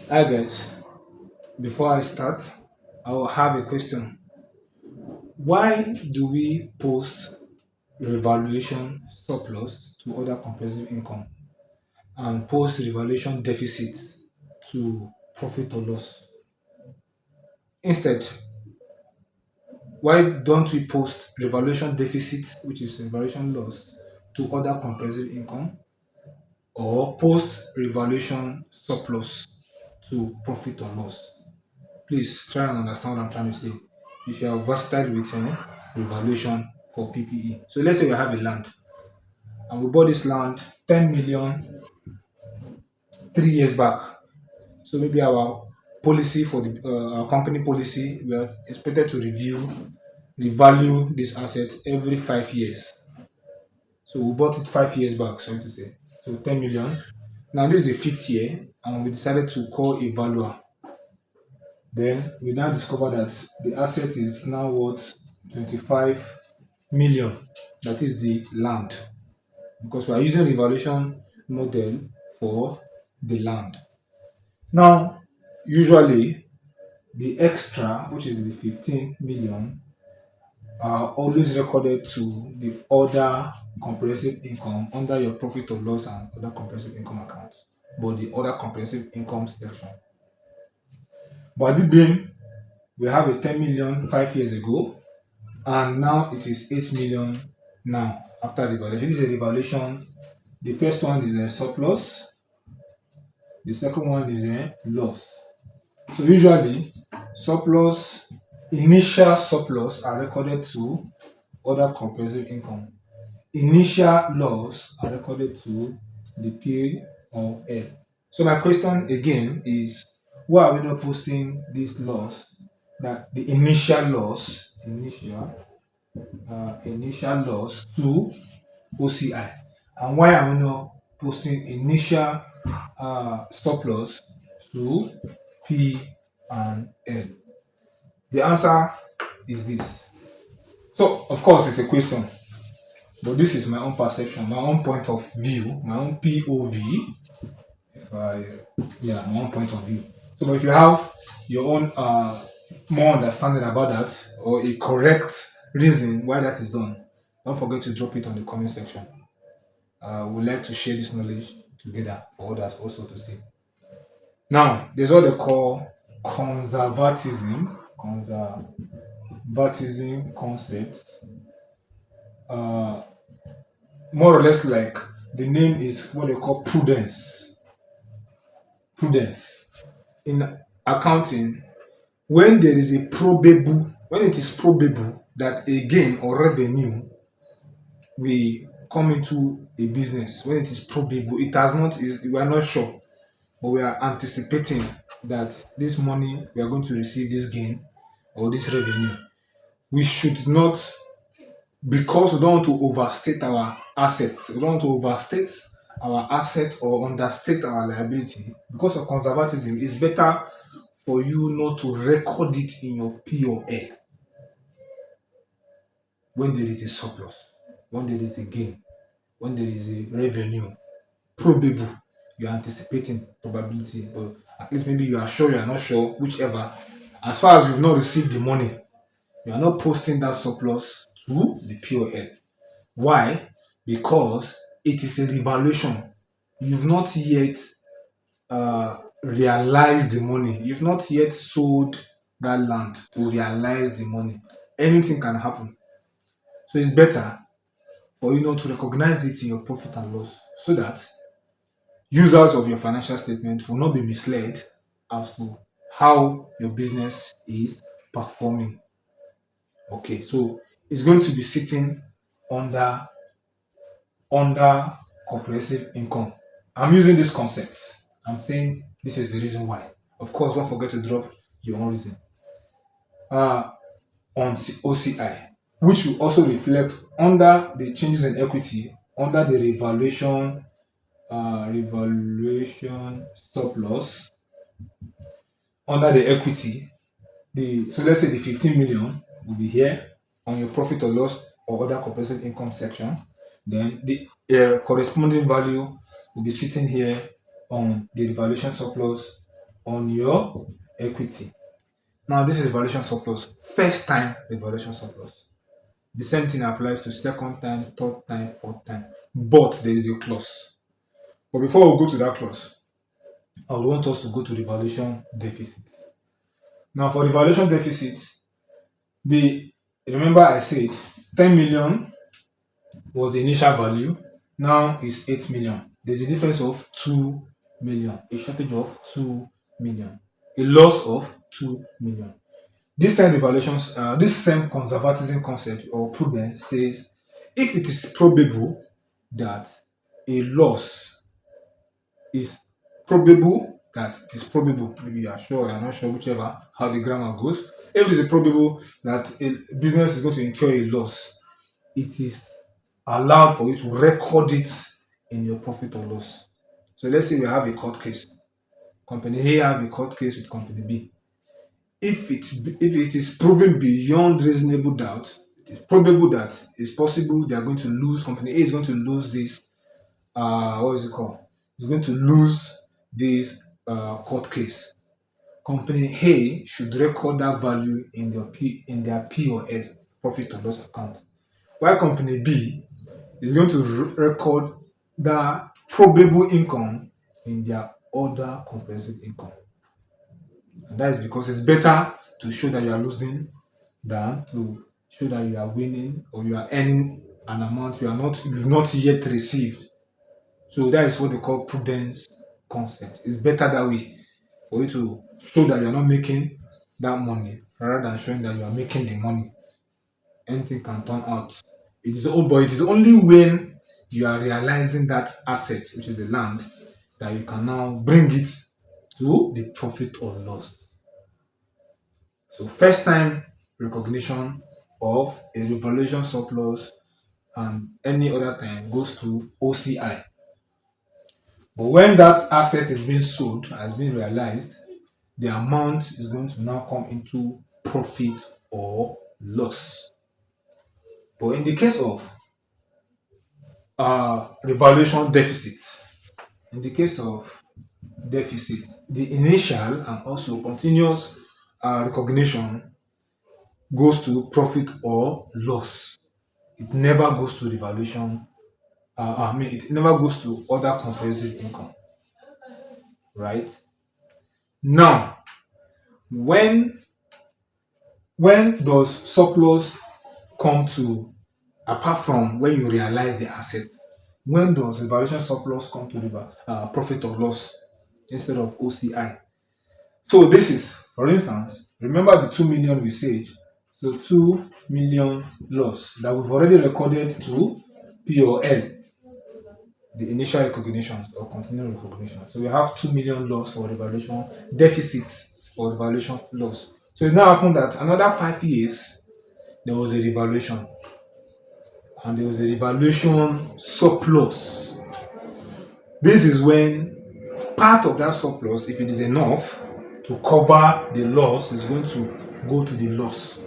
Hi guys, before I start, I will have a question. Why do we post revaluation surplus to other comprehensive income and post revaluation deficit to profit or loss? Instead, why don't we post revaluation deficit, which is revaluation loss, to other comprehensive income or post revaluation surplus to profit or loss? Please try and understand what I'm trying to say. If you are versatile with revaluation for PPE. So let's say we have a land and we bought this land 10 million 3 years back. So maybe our policy for our company policy, we are expected to revalue this asset every 5 years. So we bought it 5 years back, sorry to say. So 10 million. Now this is the fifth year, and we decided to call a valuer. Then we now discover that the asset is now worth 25 million. That is the land, because we are using revaluation model for the land. Now, usually the extra, which is the 15 million, are always recorded to the other comprehensive income under your profit or loss and other comprehensive income accounts, but the other comprehensive income section. But it being we have a 10 million 5 years ago, and now it is 8 million now after revaluation. This is a revaluation. The first one is a surplus, the second one is a loss. So usually surplus, initial surplus are recorded to other comprehensive income. Initial loss are recorded to the P or L. So my question again is, why are we not posting this loss, that the initial loss to OCI, and why are we not posting initial surplus to P and L? The answer is this. So of course it's a question, but this is my own perception, my own point of view, my own POV. If I Yeah, my own point of view. So if you have your own more understanding about that, or a correct reason why that is done, don't forget to drop it on the comment section. We'd like to share this knowledge together for others also to see. Now, there's what they call conservatism concepts. Uh, More or less like the name is what they call prudence. Prudence in accounting, when there is a probable, when it is probable that a gain or revenue will come into a business, when it is probable, it has not, we are not sure, but we are anticipating that this money we are going to receive, this gain or this revenue, we should not, because we don't want to overstate our assets, we don't want to overstate our asset or understate our liability. Because of conservatism, it's better for you not to record it in your P or L when there is a surplus, when there is a gain, when there is a revenue. Probable, you're anticipating probability, but at least maybe you are sure, you are not sure, whichever. As far as you've not received the money, you are not posting that surplus to the POL. Why? Because it is a revaluation. You've not yet realized the money. You've not yet sold that land to realize the money. Anything can happen. So it's better for you not to recognize it in your profit and loss, so that users of your financial statement will not be misled as to how your business is performing. Okay, so it's going to be sitting under comprehensive income. I'm using these concepts. I'm saying this is the reason why. Of course, don't forget to drop your own reason. Uh, on OCI, which will also reflect under the changes in equity under the revaluation surplus. Under the equity, so let's say the 15 million will be here on your profit or loss or other comprehensive income section. Then the corresponding value will be sitting here on the revaluation surplus on your equity. Now, this is revaluation surplus, first time revaluation surplus. The same thing applies to second time, third time, fourth time, but there is a clause. But before we go to that clause, I would want us to go to revaluation deficit. Now, for revaluation deficit, the remember I said 10 million was the initial value, now is 8 million. There's a difference of 2 million, a shortage of 2 million, a loss of 2 million. This same evaluations, this same conservatism concept or prudence says if it is probable that a loss is probable, that it is probable, maybe you are sure, you are not sure, whichever, how the grammar goes. If it is probable that a business is going to incur a loss, it is allowed for you to record it in your profit or loss. So let's say we have a court case. Company A have a court case with company B. If it is proven beyond reasonable doubt, it is probable that it's possible they are going to lose. Company A is going to lose this. What is it called? It's going to lose this court case. Company A should record that value in their P or L, profit or loss account. While company B is going to record the probable income in their other comprehensive income. And that is because it's better to show that you are losing than to show that you are winning or you are earning an amount you've not yet received. So that is what they call prudence concept. It's better that way for you to show that you're not making that money rather than showing that you are making the money. Anything can turn out. But it is only when you are realizing that asset, which is the land, that you can now bring it to the profit or loss. So first time recognition of a revaluation surplus and any other time goes to OCI. But when that asset is being sold, has been realized, the amount is going to now come into profit or loss. But in the case of revaluation deficit, in the case of deficit, the initial and also continuous recognition goes to profit or loss. It never goes to revaluation. It never goes to other comprehensive income, right? Now, when does surplus come to, apart from when you realize the asset, when does revaluation surplus come to the profit or loss instead of OCI? So this is, for instance, remember the 2 million we said. So 2 million loss that we've already recorded to P or L, the initial recognitions or continuing recognition. So we have 2 million loss for revaluation deficits or revaluation loss. So it now happened that another 5 years there was a revaluation and there was a revaluation surplus. This is when part of that surplus, if it is enough to cover the loss, is going to go to the loss.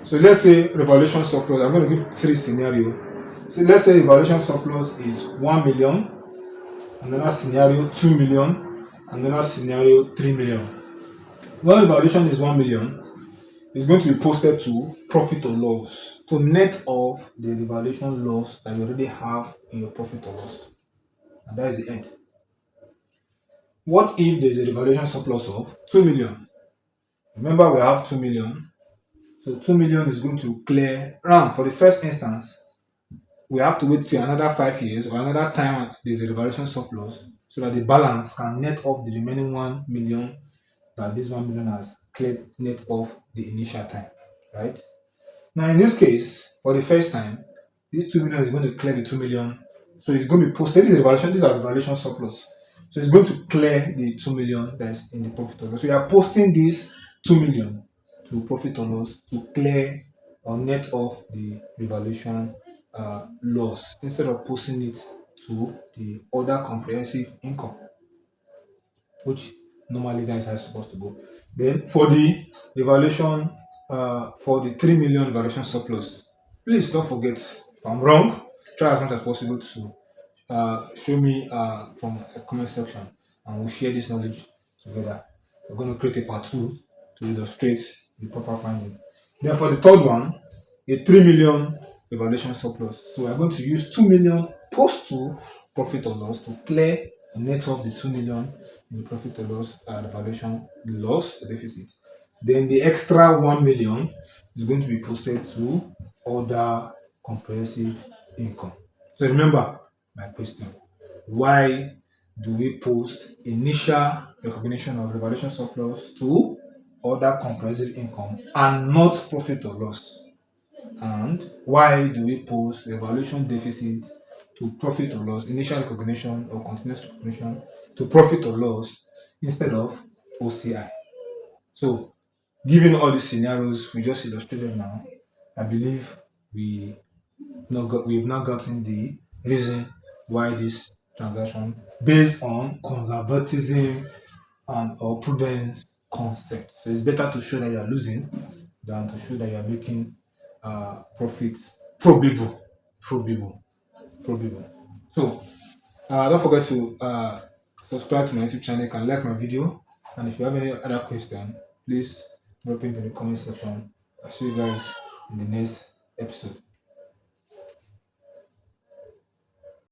So let's say revaluation surplus, I'm going to give 3 scenarios. So let's say revaluation surplus is 1 million, another scenario 2 million, another scenario 3 million. When revaluation is 1 million, it's going to be posted to profit or loss to net off the revaluation loss that you already have in your profit or loss. And that is the end. What if there's a revaluation surplus of 2 million? Remember, we have 2 million. So 2 million is going to clear. Now, for the first instance, we have to wait till another 5 years or another time there's a revaluation surplus so that the balance can net off the remaining 1 million that this 1 million has cleared net off the initial time, right? Now, in this case, for the first time, this 2 million is going to clear the 2 million. So it's going to be posted. These are revaluation surplus. So it's going to clear the 2 million that's in the profit or loss. So you are posting this 2 million to profit or loss to clear or net off the revaluation loss instead of posting it to the other comprehensive income, which normally that is how it's supposed to go. Then for the revaluation, for the 3 million revaluation surplus, please don't forget, if I'm wrong, try as much as possible to show me from a comment section and we'll share this knowledge together. We're going to create a part 2 to illustrate the proper finding. Then for the third one, a 3 million revaluation surplus. So we're going to use 2 million post to profit or loss to clear and net off the 2 million in the profit or loss, the valuation loss or deficit. Then the extra 1 million is going to be posted to other comprehensive income. So remember my question: why do we post initial recognition of revaluation surplus to other comprehensive income and not profit or loss? And why do we post revaluation deficit to profit or loss, initial recognition or continuous recognition to profit or loss instead of OCI? So, given all these scenarios we just illustrated now, I believe we we've now gotten the reason why this transaction, based on conservatism and or prudence concept. So it's better to show that you are losing than to show that you are making profits probable, probable, probable. So don't forget to subscribe to my YouTube channel. You can like my video, and if you have any other question, please drop it in the comment section. I'll see you guys in the next episode.